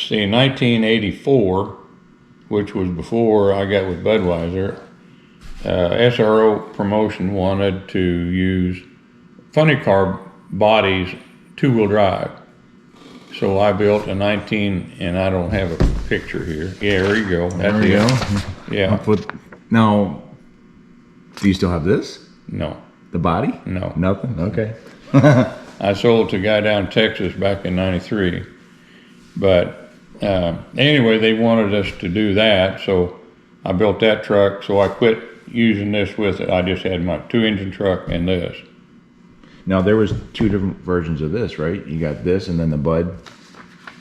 see, 1984, which was before I got with Budweiser, SRO Promotion wanted to use funny car bodies, two-wheel drive. So I built a 19, and I don't have a picture here. Yeah, there you go. There we go. Yeah. Now, do you still have this? No. The body? No. Nothing? Okay. I sold to a guy down in Texas back in '93. But anyway, they wanted us to do that, so I built that truck. So I quit using this with it. I just had my 2-engine truck and this. Now, there was 2 different versions of this, right? You got this and then the Bud,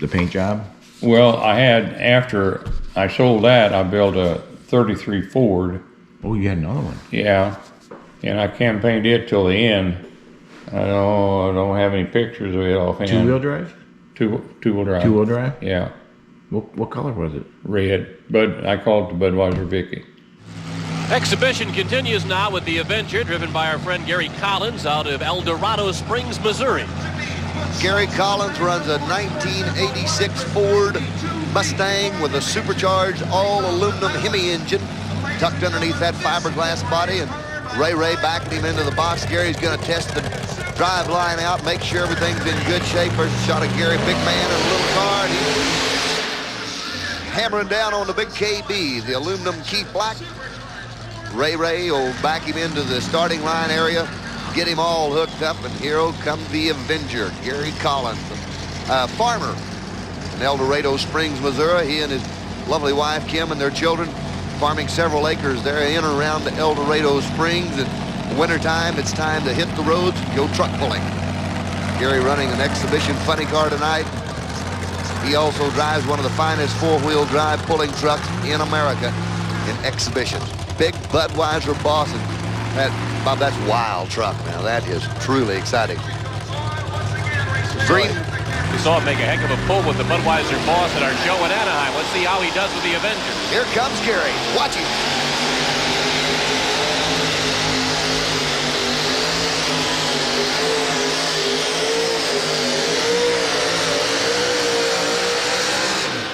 the paint job? Well, I had, after I sold that, I built a 33 Ford. Oh, you had another one? Yeah, and I campaigned it till the end. I don't have any pictures of it offhand. Two-wheel drive? Two-wheel drive. Two-wheel drive? Yeah. What color was it? Red, but I called it the Budweiser Vicky. Exhibition continues now with the Avenger, driven by our friend Gary Collins out of El Dorado Springs, Missouri. Gary Collins runs a 1986 Ford Mustang with a supercharged all-aluminum Hemi engine tucked underneath that fiberglass body, and Ray backing him into the box. Gary's going to test the drive line out, make sure everything's in good shape. First shot of Gary, big man in a little car, and he's hammering down on the big KB, the aluminum Keith Black. Ray will back him into the starting line area, get him all hooked up, and here comes the Avenger, Gary Collins, a farmer in El Dorado Springs, Missouri. He and his lovely wife, Kim, and their children farming several acres there in and around El Dorado Springs. In wintertime, it's time to hit the roads and go truck pulling. Gary running an exhibition funny car tonight. He also drives one of the finest four-wheel drive pulling trucks in America in exhibitions. Big Budweiser boss. Bob, that's a wild truck now. That is truly exciting. Dream. We saw him make a heck of a pull with the Budweiser boss at our show in Anaheim. Let's see how he does with the Avenger. Here comes Gary. Watch him.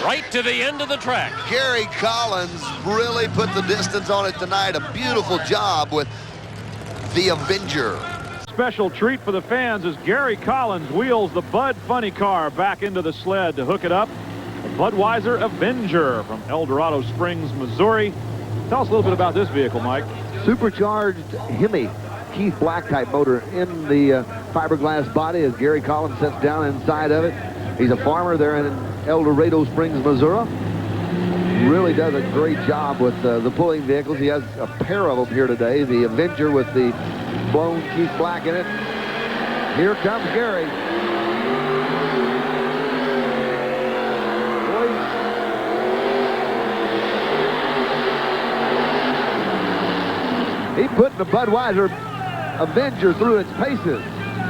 Right to the end of the track. Gary Collins really put the distance on it tonight. A beautiful job with the Avenger. Special treat for the fans as Gary Collins wheels the Bud funny car back into the sled to hook it up. The Budweiser Avenger from El Dorado Springs, Missouri. Tell us a little bit about this vehicle, Mike. Supercharged Hemi Keith Black type motor in the fiberglass body as Gary Collins sits down inside of it. He's a farmer there in El Dorado Springs, Missouri. Really does a great job with the pulling vehicles. He has a pair of them here today. The Avenger with the blown Keith Black in it. Here comes Gary. He put the Budweiser Avenger through its paces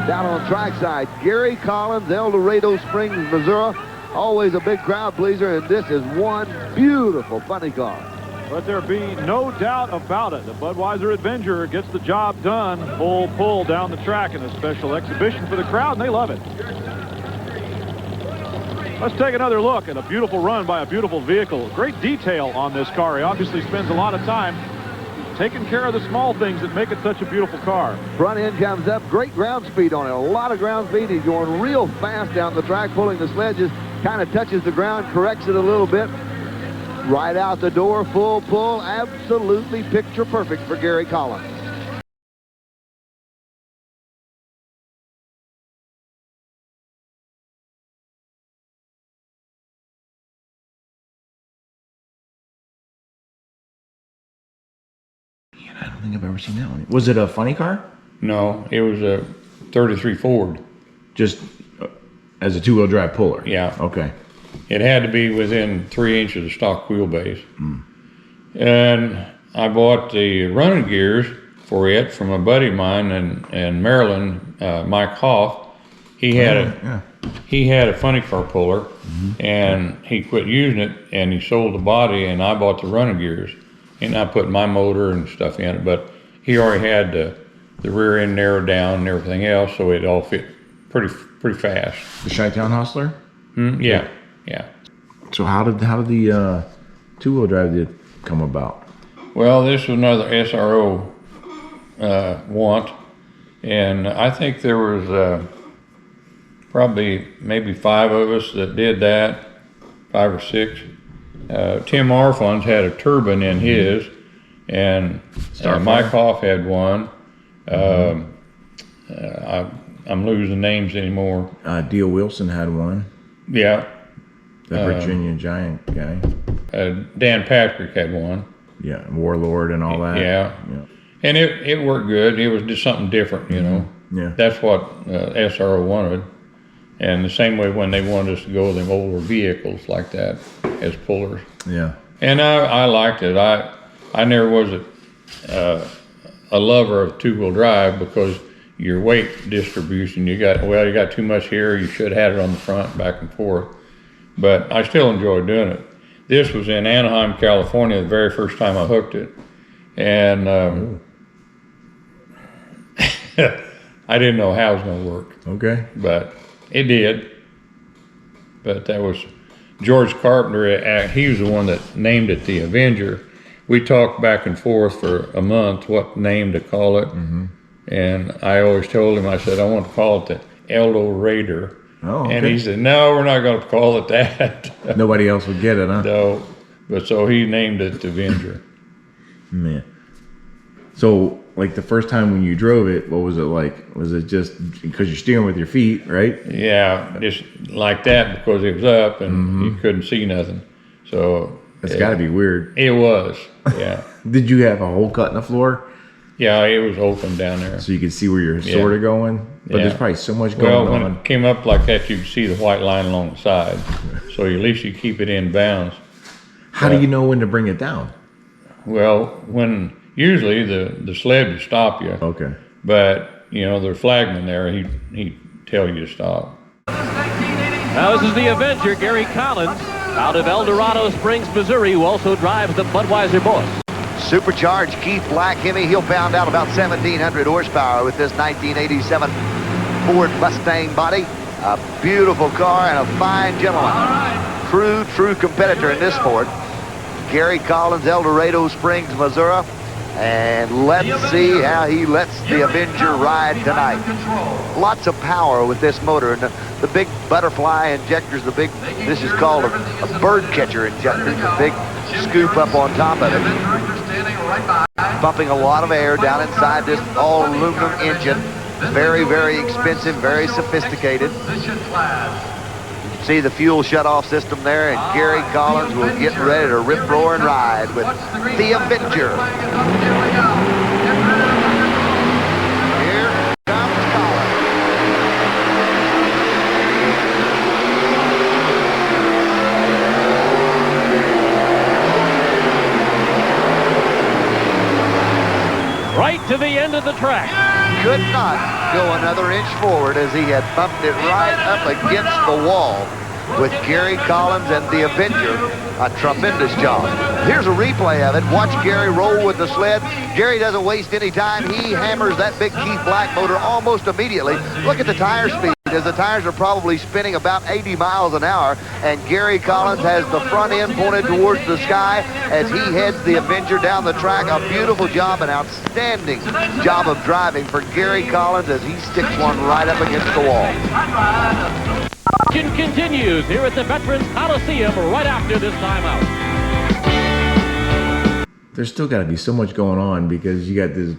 down on trackside. Gary Collins, El Dorado Springs, Missouri. Always a big crowd pleaser, and this is one beautiful funny car. Let there be no doubt about it. The Budweiser Avenger gets the job done. Full pull down the track in a special exhibition for the crowd, and they love it. Let's take another look at a beautiful run by a beautiful vehicle. Great detail on this car. He obviously spends a lot of time taking care of the small things that make it such a beautiful car. Front end comes up, great ground speed on it, a lot of ground speed. He's going real fast down the track, pulling the sledges, kind of touches the ground, corrects it a little bit. Right out the door, full pull, absolutely picture perfect for Gary Collins. I don't think I've ever seen that one. Was it a funny car? No, it was a 33 Ford. Just as a two-wheel drive puller? Yeah. Okay. It had to be within 3 inches of stock wheelbase. And I bought the running gears for it from a buddy of mine in Maryland, Mike Hoff. He had a funny car puller, and he quit using it, and he sold the body, and I bought the running gears. And I put my motor and stuff in it, but he already had the rear end narrowed down and everything else, so it all fit pretty fast. The Chi-Town Hustler? Yeah. So how did the two-wheel drive come about? Well, this was another SRO want, and I think there was probably maybe 5 of us that did that, 5 or 6. Tim Arfons had a turbine in his, and Mike Hoff had one. I'm losing names anymore. Deal Wilson had one. Yeah. The Virginia Giant guy. Dan Patrick had one. Yeah, Warlord and all that. Yeah. And it worked good. It was just something different, you know. Yeah. That's what SRO wanted. And the same way when they wanted us to go with them older vehicles like that as pullers. Yeah. And I liked it. I never was a lover of two-wheel drive because your weight distribution, you got too much here, you should have had it on the front, back and forth. But I still enjoyed doing it. This was in Anaheim, California, the very first time I hooked it. And I didn't know how it was going to work. Okay. But it did. But that was George Carpenter. He was the one that named it the Avenger. We talked back and forth for a month what name to call it. And I always told him, I said, I want to call it the Eldo Raider. Oh, okay. And he said, no, we're not going to call it that. Nobody else would get it, huh? No. But so he named it the Avenger. Man. So, like the first time when you drove it, what was it like? Was it just because you're steering with your feet, right? Yeah, just like that because it was up and you couldn't see nothing. So It's got to be weird. It was, yeah. Did you have a hole cut in the floor Yeah, it was open down there. so you could see where you're sort of going? But there's probably so much going Well, when on. it came up like that, you could see the white line along the side. So at least you keep it in bounds. How do you know when to bring it down? Well, when usually the sled would stop you. Okay. But, you know, the flagman there, he'd tell you to stop. Now this is the Avenger, Gary Collins, out of El Dorado Springs, Missouri, who also drives the Budweiser Boss. Supercharged Keith Black Hemi. He'll pound out about 1,700 horsepower with this 1987 Ford Mustang body. A beautiful car and a fine gentleman. True competitor in this sport. Gary Collins, El Dorado Springs, Missouri. And let's see how he lets the Avenger ride tonight. Lots of power with this motor. And the big butterfly injectors, this is called a bird catcher injector. The big scoop up on top of it. Pumping a lot of air down inside this all aluminum engine. Very, very expensive, very sophisticated. See the fuel shut-off system there, and Gary Collins will get ready to rip, roar, and ride with the Avenger. Here comes Collins. Right to the end of the track. Could not go another inch forward as he had bumped it right up against the wall with Gary Collins and the Avenger. A tremendous job. Here's a replay of it. Watch Gary roll with the sled. Gary doesn't waste any time. He hammers that big Keith Black motor almost immediately. Look at the tire speed, as the tires are probably spinning about 80 miles an hour, and Gary Collins has the front end pointed towards the sky as he heads the Avenger down the track. A beautiful job, an outstanding job of driving for Gary Collins as he sticks one right up against the wall. Action continues here at the Veterans Coliseum right after this timeout. There's still got to be so much going on because you got the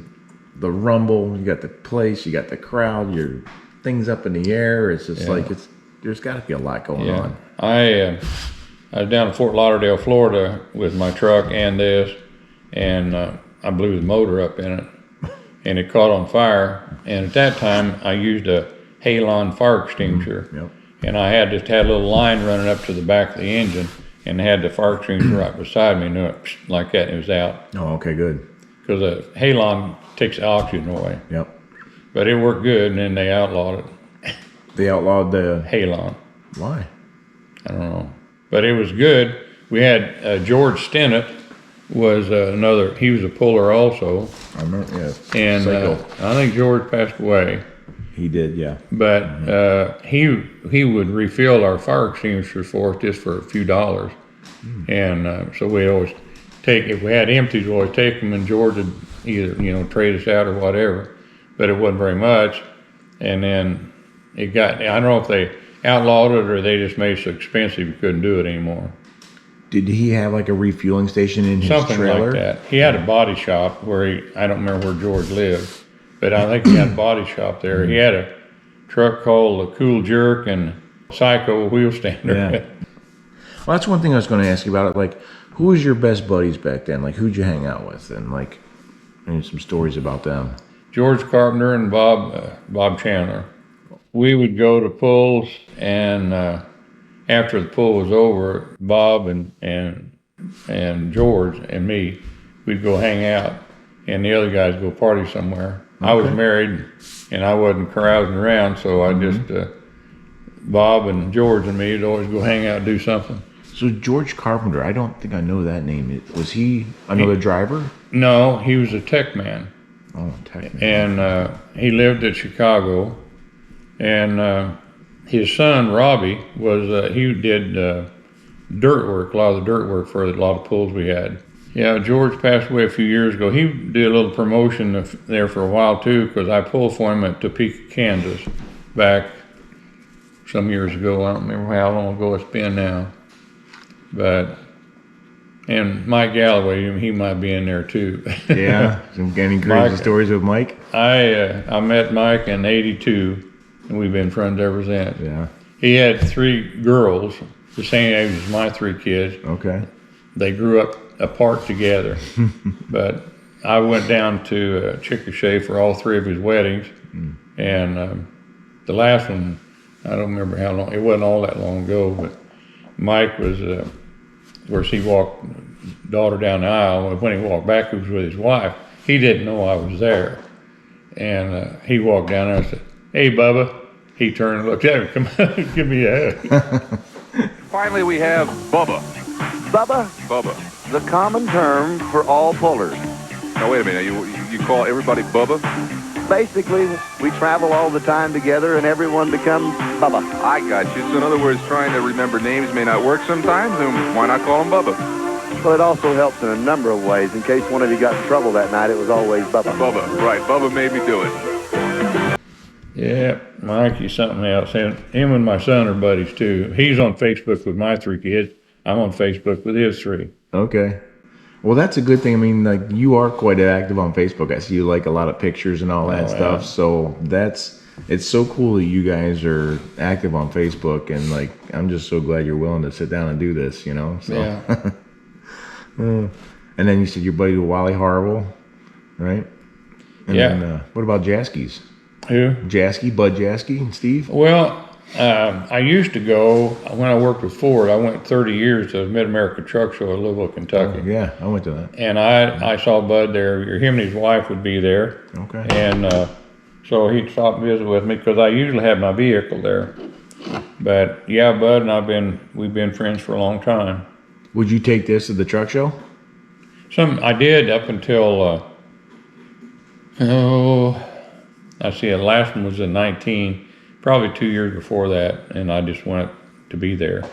rumble, you got the place, you got the crowd, your things up in the air. It's just like there's got to be a lot going on. I was down in Fort Lauderdale, Florida with my truck and this, and I blew the motor up in it, and it caught on fire. And at that time, I used a Halon fire extinguisher. Yep. And I had a little line running up to the back of the engine and had the fire extinguisher right beside me, like that, and it was out. Oh, okay, good. Because the Halon takes the oxygen away. Yep. But it worked good, and then they outlawed it. They outlawed the Halon. Why? I don't know. But it was good. We had George Stennett was he was a puller also. I remember, yeah. And Cycle. I think George passed away. He did, yeah. But he would refill our fire extinguishers for us just for a few dollars. And so we always if we had empties, we always take them, and George would either, trade us out or whatever. But it wasn't very much. And then I don't know if they outlawed it or they just made it so expensive you couldn't do it anymore. Did he have like a refueling station in his Something trailer? like that. He had a body shop where I don't remember where George lived, but I think he had a body shop there. He had a truck called the Cool Jerk and Psycho Wheel Stander. Yeah. Well, that's one thing I was going to ask you about. Like, who was your best buddies back then? Like, who'd you hang out with? And like, some stories about them. George Carpenter and Bob Chandler. We would go to pulls, and after the pull was over, Bob and George and me, we'd go hang out, and the other guys go party somewhere. Okay. I was married, and I wasn't carousing around, so I just Bob and George and me would always go hang out and do something. So George Carpenter, I don't think I know that name. Was he another driver? No, he was a tech man. Oh, tech man. And he lived in Chicago, and his son Robbie was he did dirt work, a lot of the dirt work for a lot of pulls we had. Yeah, George passed away a few years ago. He did a little promotion there for a while too, because I pulled for him at Topeka, Kansas, back some years ago. I don't remember how long ago it's been now. And Mike Galloway, he might be in there too. Yeah, any crazy stories with Mike? I met Mike in '82, and we've been friends ever since. Yeah. He had 3 girls, the same age as my 3 kids. Okay. They grew up apart together. But I went down to Chickasha for all 3 of his weddings. And the last one, I don't remember how long, it wasn't all that long ago, but Mike was, of course, he walked daughter down the aisle. When he walked back, he was with his wife. He didn't know I was there. And he walked down there and said, "Hey, Bubba." He turned and looked at me. "Come on, give me a hug." Finally, we have Bubba. Bubba, Bubba. the common term for all pullers. Now, wait a minute. You call everybody Bubba? Basically, we travel all the time together, and everyone becomes Bubba. I got you. So in other words, trying to remember names may not work sometimes, and why not call him Bubba? Well, it also helps in a number of ways. In case one of you got in trouble that night, it was always Bubba. Bubba, right. Bubba made me do it. Yeah, Mikey's something else. And him and my son are buddies too. He's on Facebook with my 3 kids. I'm on Facebook with his 3. Okay. Well, that's a good thing. I mean, like, you are quite active on Facebook. I see you like a lot of pictures and all that stuff. Yeah. So it's so cool that you guys are active on Facebook, and like, I'm just so glad you're willing to sit down and do this, So. Yeah. And then you said you're buddy with Wally Harwell, right? And yeah. Then, what about Jaskies? Who? Jaski, Bud Jaski, and Steve? Well, I used to go, when I worked with Ford, I went 30 years to the Mid-America Truck Show in Louisville, Kentucky. Oh, yeah, I went to that. And I saw Bud there. Him and his wife would be there. Okay. And so he'd stop and visit with me, because I usually have my vehicle there. But yeah, Bud and we've been friends for a long time. Would you take this to the truck show? I did up until, I see, the last one was in 19, probably 2 years before that, and I just went to be there.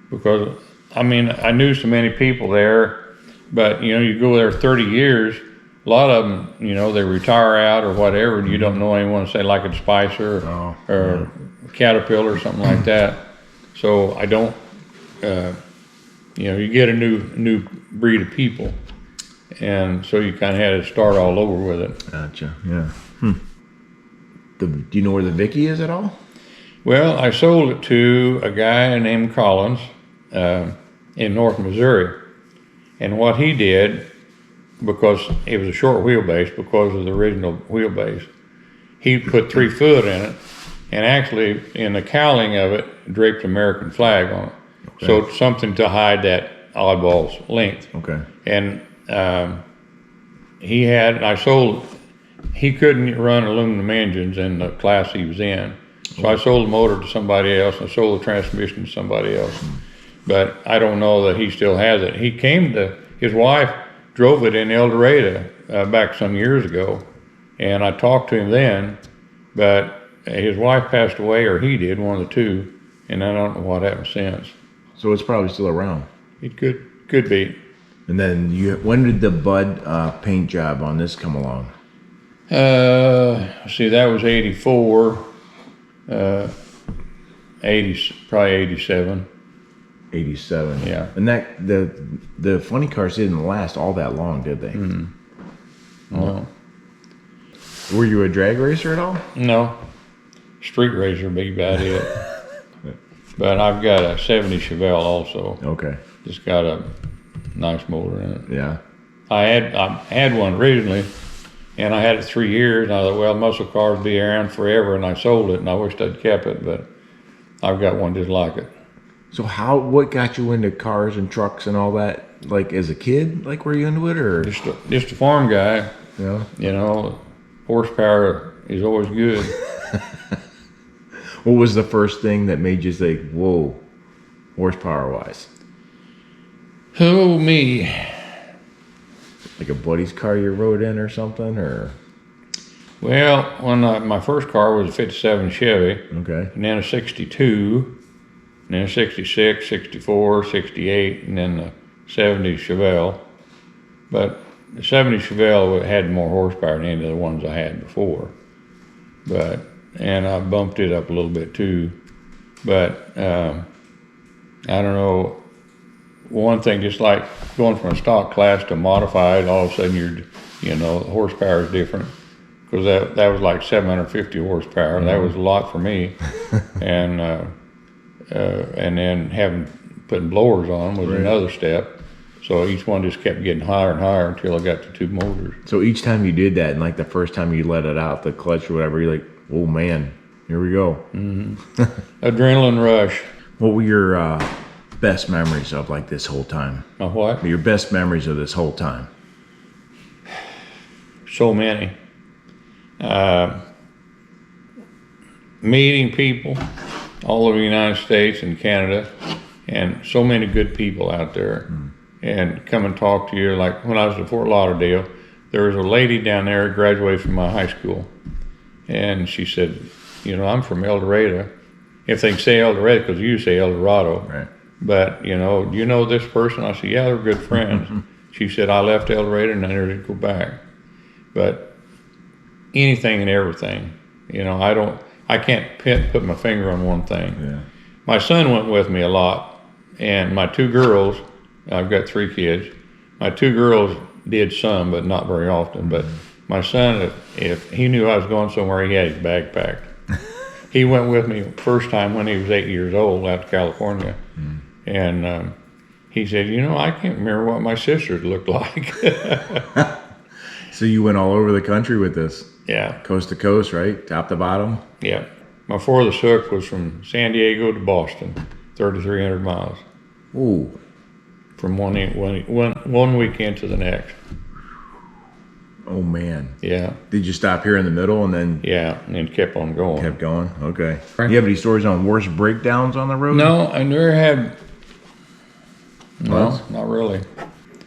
Because, I mean, I knew so many people there, but, you go there 30 years, a lot of them, they retire out or whatever, and you don't know anyone, say, like a Spicer or Caterpillar or something like that. So I don't, you get a new breed of people. And so you kind of had to start all over with it. Gotcha, yeah. Do you know where the Vicky is at all? Well, I sold it to a guy named Collins in North Missouri. And what he did, because it was a short wheelbase because of the original wheelbase, he put 3 foot in it, and actually in the cowling of it draped American flag on it. Okay. So it's something to hide that oddball's length. Okay. And he couldn't run aluminum engines in the class he was in. So I sold the motor to somebody else, and I sold the transmission to somebody else. But I don't know that he still has it. His wife drove it in El Dorado back some years ago, and I talked to him then, But his wife passed away, or he did, one of the two, and I don't know what happened since. So it's probably still around. It could be. And then when did the Bud paint job on this come along? See, that was 84, 80, probably 87. 87. Yeah. And that the funny cars didn't last all that long, did they? Well, Were you a drag racer at all? no, street racer would be about it. But I've got a 70 Chevelle also. Okay. Just got a nice motor in it. Yeah. I had one originally, and I had it 3 years, and I thought, well, muscle cars will be around forever, and I sold it, and I wished I'd kept it, but I've got one just like it. So what got you into cars and trucks and all that? Like as a kid, like were you into it or? Just a farm guy, Yeah. you know, horsepower is always good. What was the first thing that made you think, whoa, horsepower wise? Oh, me. Like a buddy's car you rode in or something, or? Well, my first car was a 57 Chevy, Okay. and then a 62, and then a 66, 64, 68, and then the 70 Chevelle. But the 70 Chevelle had more horsepower than any of the ones I had before. And I bumped it up a little bit too. But I don't know, one thing, just like going from a stock class to modified, all of a sudden the horsepower is different. Because that was like 750 horsepower. That was a lot for me. And then putting blowers on was another step. So each one just kept getting higher and higher until I got to 2 motors. So each time you did that, and like the first time you let it out, the clutch or whatever, you're like, oh man, here we go. Adrenaline rush. What were your best memories of like this whole time? Of what? Your best memories of this whole time? So many. Meeting people all over the United States and Canada, and so many good people out there, and come and talk to you. Like when I was at Fort Lauderdale, there was a lady down there who graduated from my high school, and she said, I'm from El Dorado. If they can say El Dorado, because you say El Dorado, Right. but do you know this person? I said, yeah, they're good friends. She said, I left El Dorado and I never did go back. But anything and everything, I can't put my finger on one thing. Yeah. My son went with me a lot, and my 2 girls, I've got 3 kids, my 2 girls did some, but not very often. But my son, if he knew I was going somewhere, he had his bag packed. He went with me first time when he was 8 years old out to California. And he said, I can't remember what my sisters looked like. So you went all over the country with this? Yeah. Coast to coast, right? Top to bottom? Yeah. My farthest hook was from San Diego to Boston, 3,300 miles. Ooh. From one weekend to the next. Oh man. Yeah. Did you stop here in the middle and then Yeah, and then kept on going. kept going? Okay. Do you have any stories on worst breakdowns on the road? No, I never had. No, What? not really.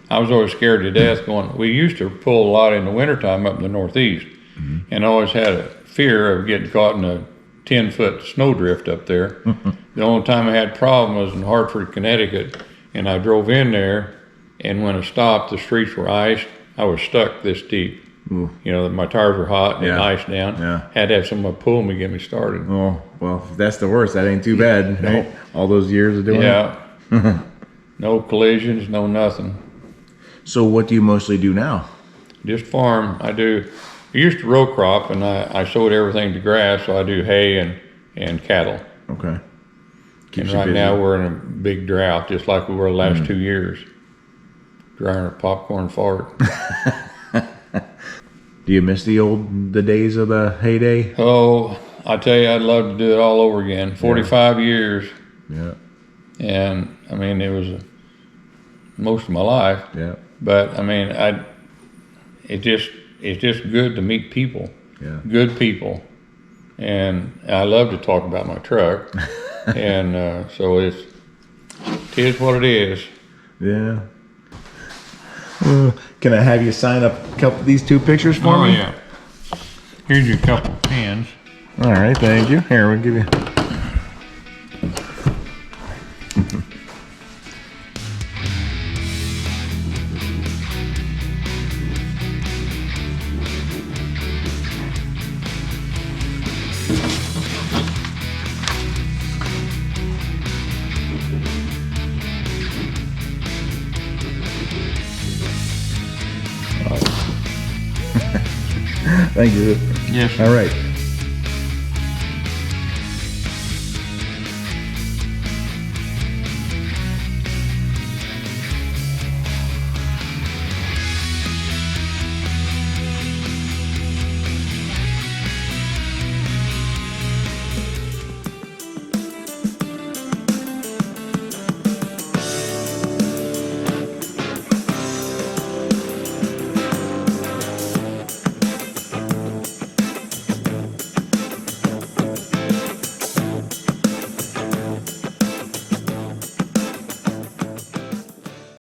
I was always scared to death going. We used to pull a lot in the wintertime up in the Northeast, and always had a fear of getting caught in a 10-foot snowdrift up there. The only time I had a problem was in Hartford, Connecticut, and I drove in there, and when I stopped, the streets were iced. I was stuck this deep. Ooh. My tires were hot and Yeah. iced down. Yeah. Had to have someone pull me, get me started. Oh, well, if that's the worst. That ain't too bad. No. Right? All those years of doing it. Yeah. No collisions, no nothing. So what do you mostly do now? Just farm. I used to row crop, and I sowed everything to grass, so I do hay and cattle. Okay. Keeps And you right busy. now we're in a big drought, just like we were the last 2 years. Drying our popcorn fart. Do you miss the days of the heyday? Oh, I tell you, I'd love to do it all over again. 45 years, Yeah. and I mean, it was most of my life. Yeah. But I mean, it's just good to meet people, Yeah. good people, and I love to talk about my truck, and so it is what it is. Yeah. Can I have you sign up these 2 pictures for me? Yeah. Here's your couple pens. All right, thank you. Here, we'll give you. Thank you. Yes. All right.